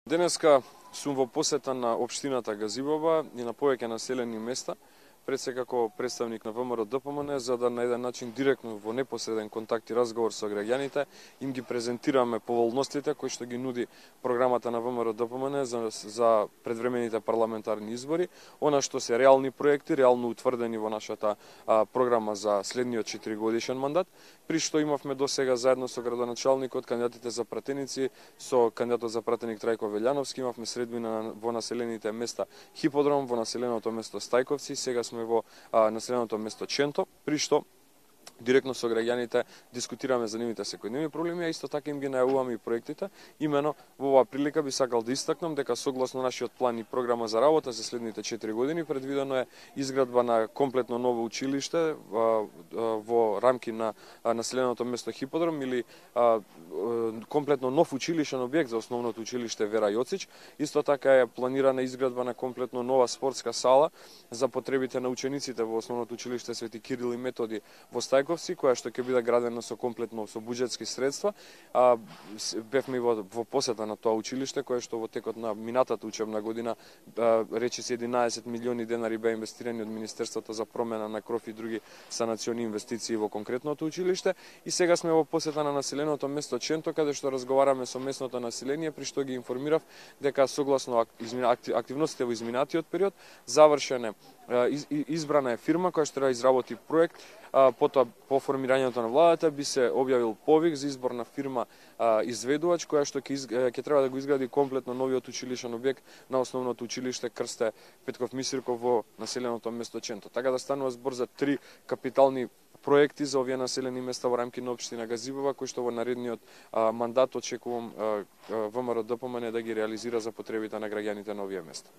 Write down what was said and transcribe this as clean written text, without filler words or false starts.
Денеска сум во посета на општината Газибоба и на повеќе населени места, пред се како представник на ВМРО ДПМН, за да на еден начин директно во непосреден контакт и разговор со граѓаните им ги презентираме поволностите кои што ги нуди програмата на ВМРО ДПМН за предвремените парламентарни избори, она што се реални проекти, реално утврдени во нашата програма за следниот 4-годишен мандат, при што имавме досега заедно со градоначалникот, кандидатите за пратеници, со кандидатот за пратеник Трајко Велјановски, имавме средбина во населените места Хиподром, во населеното место Стајковци, сега сме во населеното место Ченто, при што директно со граѓаните дискутираме за нивните секојдневни проблеми, а исто така им ги најавуваме и проектите. Имено во оваа прилика би сакал да истакнам дека согласно нашиот план и програма за работа за следните 4 години предвидено е изградба на комплетно ново училиште во рамки на населеното место Хиподром или комплетно нов училишен објект за основното училиште Вера Јоцич. Исто така е планирана изградба на комплетно нова спортска сала за потребите на учениците во основното училиште Свети Кирил и Методи во Стајковци, која што ќе биде градена со буџетски средства. Бевме во посета на тоа училиште, кое што во текот на минатата учебна година речиси 11 милиони денари беа инвестирани од Министерството за промена на кров и други санациони инвестиции во конкретното училиште. И сега сме во посета на населеното место Ченто, каде што разговараме со местното население, при што ги информирав дека согласно активностите во изминатиот период завршене избрана е фирма која што изработи проект. Потоа, по формирањето на владата би се објавил повик за избор на фирма изведувач, која што ќе треба да го изгради комплетно новиот училишен објект на основното училиште Крсте Петков Мисирков во населеното место Ченто. Така да станува збор за 3 капитални проекти за овие населени места во рамки на општина Газибоба, кои што во наредниот мандат очекувам ВМРО ДПМН да ги реализира за потребите на граѓаните на овие места.